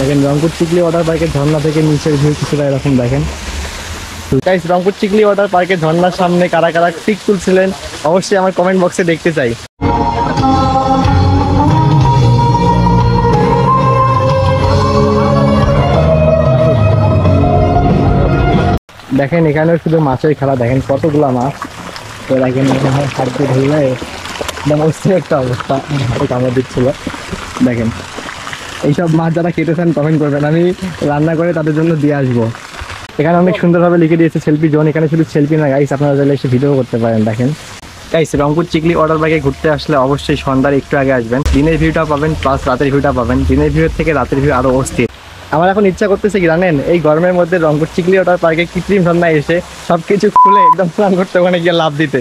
দেখেন রংপুর চিকলি ওয়াটার পার্কের ঝর্ণা থেকে নিচের ভিউ কিছুটা এরকম দেখেন। গাইস রংপুর চিকলি ওয়াটার পার্কের ঝর্ণার সামনে কারা কারা পিক তুলছিলেন অবশ্যই আমার কমেন্ট বক্সে দেখতে চাই। দেখেন এখানেও শুধু মাছের খেলা, দেখেন কতগুলা মাছ। তো দেখেন হাত দিয়ে ধরলে একদম অস্থির একটা অবস্থা, হাতে কামড় দিচ্ছিল। দেখেন এইসব মাছ যারা খেতেছেন কমেন্ট করবেন, আমি রান্না করে তাদের জন্য দিয়ে আসবো। এখানে অনেক সুন্দরভাবে লিখে দিয়েছে সেলফি জোন। এখানে শুধু সেলফি না গাইস, আপনারা চাইলে এসে ভিডিও করতে পারেন। দেখেন গাইস রংপুর চিকলি ওয়াটার পার্কে ঘুরতে আসলে অবশ্যই সন্ধ্যার একটু আগে আসবেন। দিনের ভিউটা পাবেন প্লাস রাতের ভিউটা পাবেন। দিনের ভিউর থেকে রাতের ভিউ আরো অস্থির। আমার এখন ইচ্ছা করতেছে কি জানেন, এই গরমের মধ্যে রংপুর চিকলি ওয়াটার পার্কে কৃত্রিম ঝর্ণায় এসে সবকিছু খুলে একদম স্নান করতে, ওখানে গিয়ে লাভ দিতে।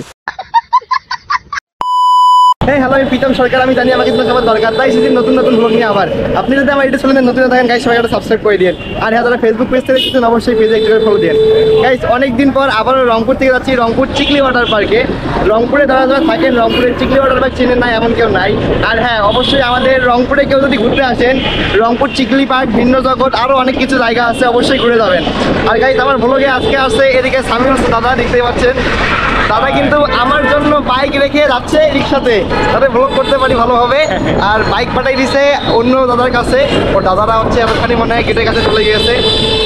হ্যালো আমি প্রীতম সরকার, আমি জানি আমাকে কিন্তু সবার দরকার, তাই সেদিন নতুন নতুন ব্লগ নিয়ে আবার। আপনি যদি আমার এটা শুনে নতুন থাকেন গাইস সবাই একটা সাবস্ক্রাইব করে দিন। আর হ্যাঁ যারা ফেসবুক পেজ থেকে দেখছেন অবশ্যই পেজে একটু করে ফলো দিন। গাইস অনেকদিন পর আবারও রংপুর থেকে যাচ্ছি রংপুর চিকলি ওয়াটার পার্কে। রংপুরে যারা যারা থাকেন রংপুরের চিকলি ওয়াটার পার্ক চেনেন না এমন কেউ নাই। আর হ্যাঁ অবশ্যই আমাদের রংপুরে কেউ যদি ঘুরতে আসেন, রংপুর চিকলি পার্ক, ভিন্ন জগৎ, আরও অনেক কিছু জায়গা আছে, অবশ্যই ঘুরে যাবেন। আর গাইস আমার ব্লগে আজকে আসছে এদিকে সামির হোসেন দাদা, দেখতেই পাচ্ছেন। দাদা কিন্তু আমার জন্য বাইক রেখে যাচ্ছে রিক্সাতে, তাতে ব্লগ করতে পারি ভালোভাবে। আর বাইক পাঠাই দিছে অন্য দাদার কাছে, ও দাদারা হচ্ছে এতখানি মনে হয় গেটের কাছে চলে গিয়েছে।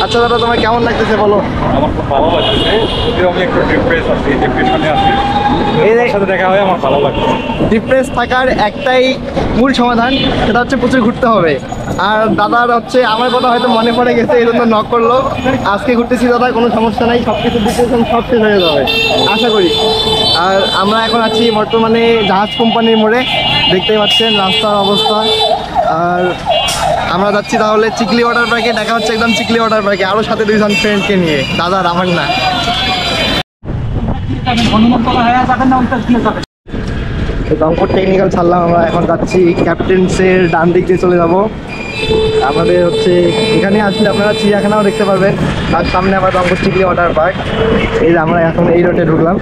আচ্ছা দাদা তোমার কেমন লাগতেছে বলো? আমার খুব ভালো লাগতেছে, যদিও আমি একটু ডিপ্রেস আছি, ডিপ্রেশনে আছি। এর সাথে দেখা হয় আমার ভালো লাগছে। ডিপ্রেস থাকার একটাই মূল সমাধান, সেটা হচ্ছে প্রচুর ঘুরতে হবে। আর দাদার হচ্ছে আমার কথা হয়তো মনে পড়ে গেছে, এই জন্য নক করলো। আজকে ঘুরতেছি দাদা, কোনো সমস্যা নাই, সব কিছু ডিপ্রেশন সব শেষ হয়ে যাবে আশা করি। আর আমরা এখন আছি বর্তমানে জাহাজ কোম্পানির মোড়ে, দেখতেই পাচ্ছেন রাস্তার অবস্থা। আর আমরা যাচ্ছি তাহলে চিকলি ওয়াটার পার্কে, দেখা হচ্ছে একদম চিকলি ওয়াটার পার্কে, আরও সাথে দুইজন ফ্রেন্ডকে নিয়ে, দাদার আমার না। রংপুর টেকনিক্যাল ছাড়লাম, আমরা এখন যাচ্ছি ক্যাপ্টেন্সের ডান দিক দিয়ে চলে যাব। আমাদের হচ্ছে এখানে আসলে আপনারা চিড়িয়াখানাও দেখতে পারবেন, আর সামনে আবার রংপুর চিকলি ওয়াটার পার্ক। এই যে আমরা এখন এই রোডে ঢুকলাম।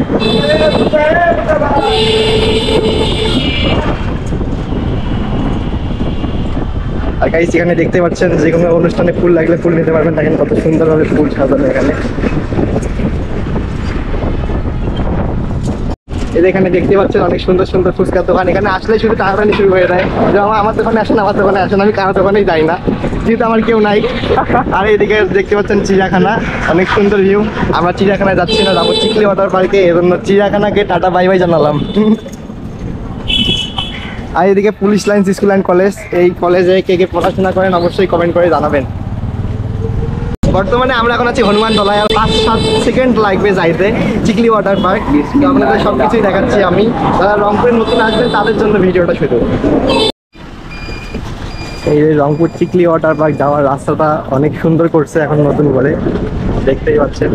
আর গাইস এখানে দেখতে পাচ্ছেন যে কোনো অনুষ্ঠানে ফুল লাগলে ফুল নিতে পারবেন। দেখেন কত সুন্দরভাবে ফুল সাজানো এখানে। এখানে দেখতে পাচ্ছেন অনেক সুন্দর সুন্দর ফুচকার দোকান। এখানে আসলে শুধু টাকাটানি শুরু হয়ে যায়, যে আমার দোকানে আসেন, আমার দোকানে আসেন। আমি কারো দোকানেই যাই না, যেহেতু আমার কেউ নাই। আর এদিকে দেখতে পাচ্ছেন চিড়িয়াখানা, অনেক সুন্দর ভিউ। আমরা চিড়িয়াখানায় যাচ্ছি না, যাবো চিকলি ওয়াটার পার্কে, এজন্য চিড়িয়াখানাকে টাটা বাই বাই জানালাম। আর এদিকে police lines school and college, এই কলেজে কে কে পড়াশোনা করেন অবশ্যই কমেন্ট করে জানাবেন। বর্তমানে আমরা এখন আছি হনুমান তলায়, আর 5-7 সেকেন্ড লাগবে যাইতে চিকলি ওয়াটার পার্ক। আপনাদের সব কিছুই দেখাচ্ছি আমি। যারা রংপুরে নতুন আসবেন তাদের জন্য ভিডিওটা শুরু। এই যে রংপুর চিকলি ওয়াটার পার্ক যাওয়ার রাস্তাটা অনেক সুন্দর করছে এখন নতুন করে, দেখতেই পাচ্ছেন।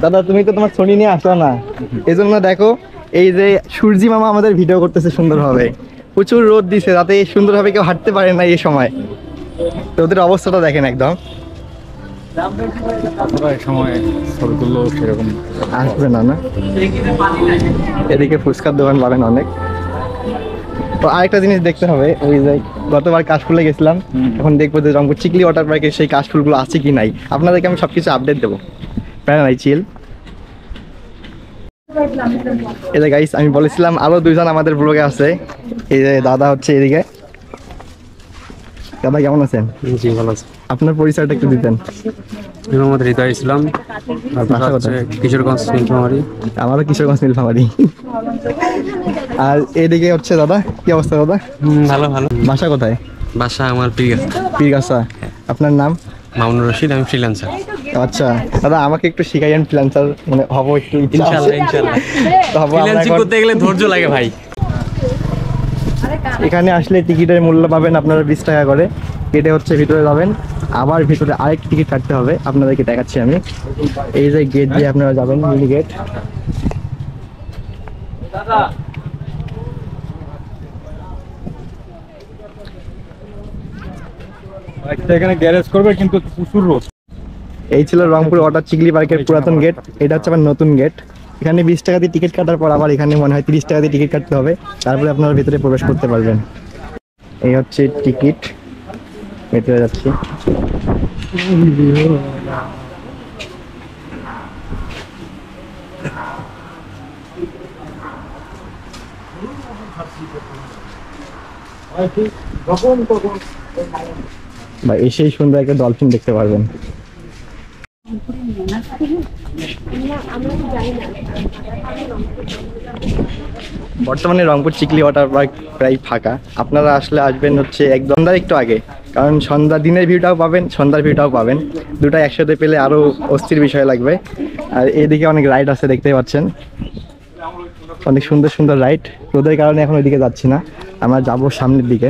দাদা তুমি তো তোমার ছড়ি নিয়ে আসো না, এই জন্য দেখো এই যে সূর্যি মামা আমাদের ভিডিও করতেছে সুন্দরভাবে। প্রচুর রোদ দিছে, যাতে সুন্দরভাবে কেউ হাঁটতে পারে না এই সময়। তো ওদের অবস্থাটা দেখেন একদম। সময় ছবিগুলো সেরকম আসবে না না। এদিকে ফুচকার দোকান পাবেন অনেক। তো আরেকটা জিনিস দেখতে হবে, ওই যে গতবার কাশফুলে গেছিলাম, এখন দেখবো যে রংপুর চিকলি ওয়াটার পার্কে সেই কাশফুলগুলো আছে কি নাই। আপনাদেরকে আমি সবকিছু আপডেট দেবো, প্যারা নাই, চিল। এই যে গাইস আমি বলেছিলাম আরো দুইজন আমাদের ব্লগে আছে। এই যে দাদা হচ্ছে এদিকে। দাদা কেমন আছেন? জি ভালো আছে। আপনার পরিচয়টা একটু দিতেন। মোহাম্মদ হৃদয় ইসলাম, কিশোরগঞ্জ নীলফামারী। আমারও কিশোরগঞ্জ নীলফামারী। আর এদিকে হচ্ছে দাদা, কি অবস্থা দাদা? ভালো ভালো। বাসা কোথায়? বাসা আমার পীরগাছা। আপনার নাম? মামুনুর রশিদ, আমি ফ্রিল্যান্সার। আচ্ছা দাদা আমাকে একটু শিখাইয়েন, ফ্রিল্যান্সার মানে হবো একটু। ইনশাআল্লাহ ইনশাআল্লাহ। ফ্রিল্যান্সিং করতে গেলে ধৈর্য লাগে ভাই। এখানে আসলে টিকিটের মূল্য পাবেন আপনারা 20 টাকা করে, কেটে হচ্ছে ভিতরে যাবেন, আবার ভিতরে আরেক টিকিট কাটতে হবে। আপনাদেরকে দেখাচ্ছি আমি। এই যে গেট দিয়ে আপনারা যাবেন, মিনি গেট। এখানে গ্যারেজ করবে কিন্তু প্রচুর রোদ। এই ছিল রংপুর ওয়াটার চিকলি পার্কের পুরাতন গেট। এটা হচ্ছে আবার নতুন গেট। এখানে 20 টাকা দিয়ে টিকিট কাটার পর আবার এখানে মনে হয় 30 টাকা দিয়ে টিকিট কাটতে হবে, তারপরে আপনারা ভিতরে প্রবেশ করতে পারবেন। এই হচ্ছে টিকিট, ভিতরে যাচ্ছি। বা এসেই সুন্দর একটা ডলফিন দেখতে পারবেন। বর্তমানে রংপুর চিকলি ওয়াটার পার্ক প্রায় ফাঁকা। আপনারা আসলে আসবেন হচ্ছে একদম সন্ধ্যার একটু আগে, কারণ সন্ধ্যা দিনের ভিউটাও পাবেন, সন্ধ্যার ভিউটাও পাবেন। দুটো একসাথে পেলে আরও অস্থির বিষয় লাগবে। আর এদিকে অনেক রাইড আছে, দেখতেই পাচ্ছেন, অনেক সুন্দর সুন্দর রাইড। রোদের কারণে এখন ওইদিকে যাচ্ছি না, আমরা যাবো সামনের দিকে।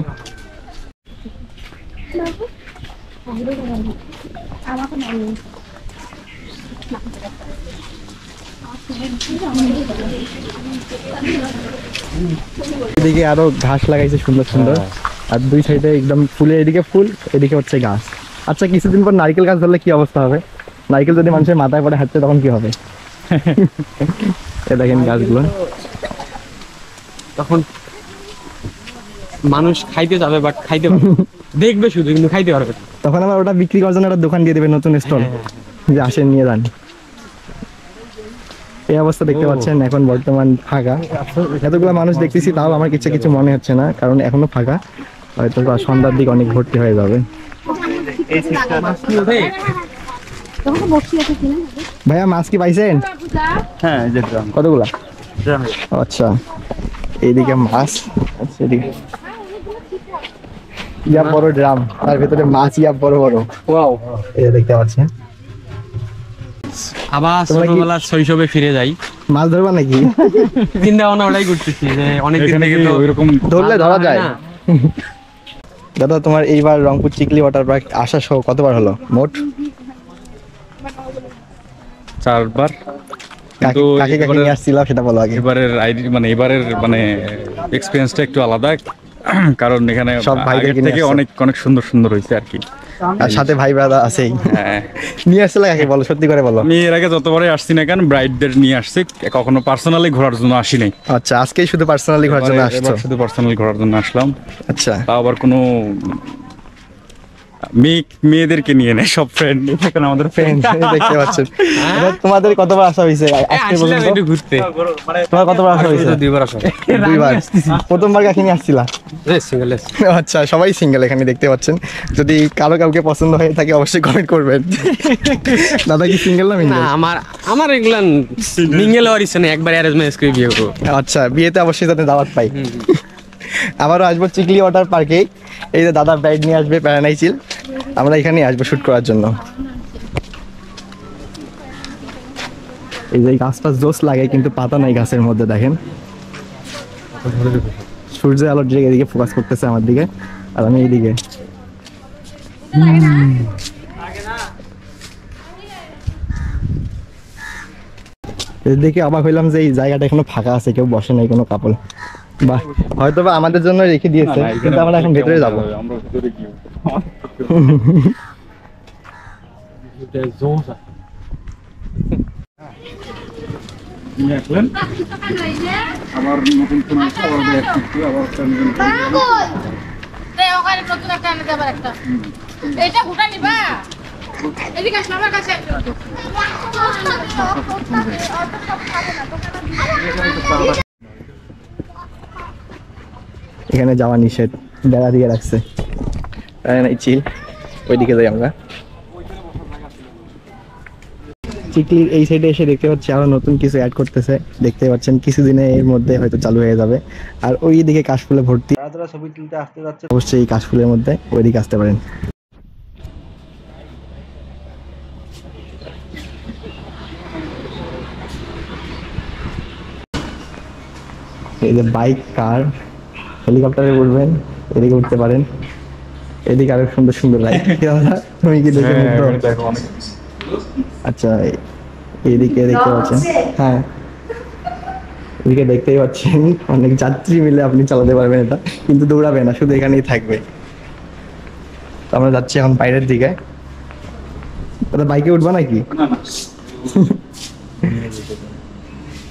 এদিকে আরো ঘাস লাগাইছে সুন্দর সুন্দর, আর দুই সাইডে একদম ফুলের, এদিকে ফুল, এদিকে হচ্ছে গাছ। আচ্ছা, কিছুদিন পর নারকেল গাছ ধরলে কি অবস্থা হবে? নারকেল যদি মানুষের মাথায় পড়ে হাঁটছে তখন কি হবে? এ দেখেন গাছগুলো, তখন মানুষ খাইতে যাবে বাট খাইতে পারবে না। দেখবে শুধু, কিন্তু খাইতে পারবে না। তখন আবার ওটা বিক্রি করার জন্য একটা দোকান দিয়ে দেবে, নতুন স্টল, যে আসেন নিয়ে যান। এই অবস্থা দেখতে পাচ্ছেন এখন বর্তমান ফাঁকা। এতগুলো মানুষ দেখতেছি, তাও আমার কিছু কিছু মনে হচ্ছে না, কারণ এখনো ফাঁকা। হয়তো সন্ধ্যার দিকে অনেক ভর্তি হয়ে যাবে। ভাইয়া মাছ কি পাইছেন? হ্যাঁ, কতগুলা? আচ্ছা, এইদিকে মাছ, আচ্ছা এদিকে ইয়া বড় ড্রাম, তার ভিতরে মাছ ইয়া বড় বড়। ওয়াও, এই দেখতে পাচ্ছেন। আবার ছোটবেলার শৈশবে ফিরে যাই। মাছ ধরবা নাকি? চিন্তা ভাবনা ওটাই করতেছি যে অনেকদিন থেকে তো ওইরকম ধরলে ধরা যায়। দাদা, তোমার এইবার রংপুর চিকলি ওয়াটার পার্ক আসা সহ কতবার হলো মোট? 4বার। কিন্তু কাকে কাকে নিয়ে আসছিলাম সেটা বলো আগে। এবারের এবারের এক্সপিরিয়েন্সটা একটু আলাদা, কারণ এখানে সব ভাইদেরকে আগের নিয়ে থেকে আসছো। অনেক অনেক সুন্দর সুন্দর হয়েছে আর কি। আর সাথে ভাই ব্রাদার আছেই। হ্যাঁ, নিয়ে আসছিল কাকে বলো, সত্যি করে বলো। আমি এর আগে যতবারই আসছি না কেন ব্রাইডদের নিয়ে আসছি, কখনো পার্সোনালি ঘোরার জন্য আসি নাই। আচ্ছা, আজকেই শুধু পার্সোনালি ঘোরার জন্য আসছো? এবার শুধু পার্সোনালি ঘোরার জন্য আসলাম। আচ্ছা, তাও আবার কোনো মেয়েদেরকে নিয়ে নেয়, সব ফ্রেন্ড এখন আমাদের ফ্রেন্ড। দেখতে পাচ্ছেন। এবার তোমাদের কতবার আসা হয়েছে আজকে পর্যন্ত? একটু ঘুরতে। তোমার কতবার আসা হয়েছে? 2বার আসা। দুইবার। প্রথমবার কাকে নিয়ে আসছিলা? সিঙ্গেল। আচ্ছা, সবাই সিঙ্গেল এখানে দেখতে পাচ্ছেন। যদি কারো কাউকে পছন্দ হয়ে থাকে অবশ্যই কমেন্ট করবেন। দাদা কি সিঙ্গেল না না, মিঙ্গেল? আমার এগুলা মিঙ্গেল হওয়ার ইচ্ছা নেই, একবার অ্যারেঞ্জ ম্যারেজ করে বিয়ে করবো। আচ্ছা, বিয়েতে অবশ্যই যাতে দাওয়াত পাই। আবারও আসবো চিকলি ওয়াটার পার্কে। এই যে দাদা ব্রাইড নিয়ে আসবে প্যারানাইচিল, আমরা এখানে আসবো শুট করার জন্য। এই যে গাছ টাছ জোস লাগে, কিন্তু পাতা নাই গাছের মধ্যে, দেখেন। সূর্যের আলোর দিকে এদিকে ফোকাস করতেছে আমার দিকে, আর আমি এইদিকে। দেখে অবাক হইলাম যে এই জায়গাটা এখনো ফাঁকা আছে, কেউ বসে নাই, কোনো কাপল। বাহ, হয়তো বা আমাদের জন্য রেখে দিয়েছে, কিন্তু আমরা এখন ভেতরে যাবো। আমরা ভিতরে কি নিয়ে আসলেন আবার নতুন কোন আবার ওখানে নতুন একটা আনতে আবার একটা এটা ঘুটা নিবা এদিকে আসলে আমার কাছে এখানে যাওয়া নিষেধ, বেড়া দিয়ে রাখছে। চিল, ওইদিকে যাই আমরা। চিকলির এই সাইডে এসে দেখতে পাচ্ছি আরো নতুন কিছু অ্যাড করতেছে, দেখতে পাচ্ছেন কিছুদিনে এর মধ্যে হয়তো চালু হয়ে যাবে। আর ওই দিকে কাশফুলে ভর্তি, যারা ছবি তুলতে আসতে যাচ্ছে অবশ্যই এই কাশফুলের মধ্যে ওইদিকে আসতে পারেন। এই যে বাইক, কার, হেলিকপ্টারে উঠবেন, এদিকে উঠতে পারেন। এদিকে আরো সুন্দর সুন্দর রাইড। তুমি কি দেখে মুগ্ধ? আচ্ছা, এইদিকে দেখতে পাচ্ছেন, হ্যাঁ এদিকে দেখতেই পাচ্ছেন অনেক যাত্রী মিলে আপনি চালাতে পারবেন এটা, কিন্তু দৌড়াবে না, শুধু এখানেই থাকবে। তো আমরা যাচ্ছি এখন বাইরের দিকে। দাদা বাইকে উঠবা নাকি? না না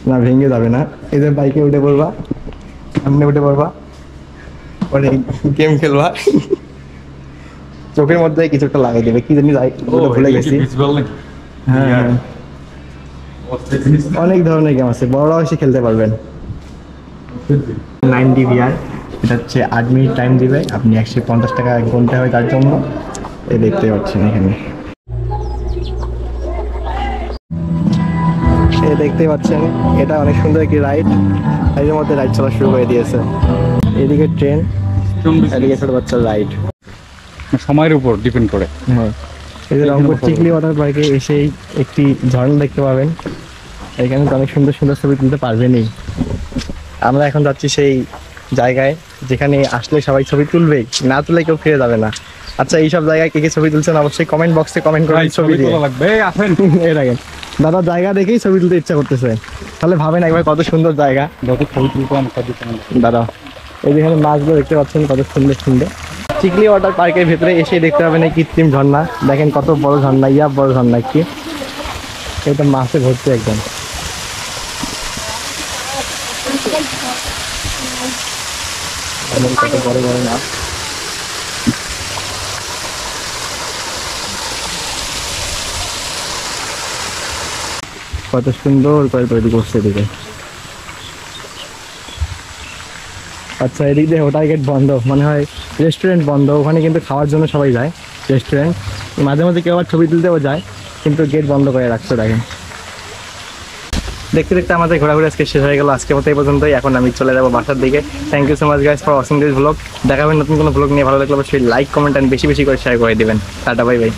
না ভেঙে যাবে না, এই যে বাইকে উঠে পড়বা, সামনে উঠে পড়বা, পরে গেম খেলবা, চোখের মধ্যে কিছু একটা লাগাই দেবে, কি জানি ভুলে গেছি। ভিজুয়াল নাকি? হ্যাঁ হ্যাঁ, অনেক ধরনের গেম আছে, বড়রাও এসে খেলতে পারবেন। 90 VR, এটা হচ্ছে 8 মিনিট টাইম দিবে, আপনি 150 টাকা গুনতে হবে তার জন্য। এই দেখতে পাচ্ছেন এখানে, এই দেখতে পাচ্ছেন, এটা অনেক সুন্দর একটি রাইড, এর মধ্যে রাইড চলা শুরু করে দিয়েছে। এদিকে ট্রেন, এদিকে ছোট বাচ্চার রাইড। সময়ের উপর ডিপেন্ড করে। হ্যাঁ, এই যে রংপুর চিকলি ওয়াটার পার্কে এসেই একটি ঝর্ণা দেখতে পাবেন, এখানে তো অনেক সুন্দর সুন্দর ছবি তুলতে পারবেনই। আমরা এখন যাচ্ছি সেই জায়গায় যেখানে আসলে সবাই ছবি তুলবেই, না তুলে কেউ ফিরে যাবে না। আচ্ছা, এইসব জায়গায় কে কে ছবি তুলছেন অবশ্যই কমেন্ট বক্সে কমেন্ট করে ছবি দিয়ে লাগবে। আসেন এই দেখেন, দাদা জায়গা দেখেই ছবি তুলতে ইচ্ছা করতেছে, তাহলে ভাবেন একবার কত সুন্দর জায়গা। যত ছবি তুলতাম কত দাদা এই যেখানে মাছগুলো দেখতে পাচ্ছেন কত সুন্দর সুন্দর। চিকলি ওয়াটার পার্কের ভেতরে এসে দেখতে পাবেন এই কৃত্রিম ঝর্ণা, দেখেন কত বড় ঝর্ণা, বড় ঝর্ণা কি, এটা মাছে ভর্তি একদম। কত বড় বড় মাছ, কত সুন্দর করে তৈরি করছে এদিকে। আচ্ছা, এদিক দিয়ে হোটেল গেট বন্ধ, মনে হয় রেস্টুরেন্ট বন্ধ, ওখানে কিন্তু খাওয়ার জন্য সবাই যায় রেস্টুরেন্ট, মাঝে মাঝে কেউ আবার ছবি তুলতেও যায়, কিন্তু গেট বন্ধ করে রাখছে। দেখেন, দেখতে দেখতে আমাদের ঘোরাঘুরি আজকে শেষ হয়ে গেল, আজকের মতো এই পর্যন্তই। এখন আমি চলে যাবো বাসার দিকে। Thank you so much guys for watching this blog. দেখাবেন নতুন কোনো ব্লগ নিয়ে, ভালো লাগলে অবশ্যই লাইক কমেন্ট এন্ড বেশি বেশি করে শেয়ার করে দিবেন। Tata, bye bye.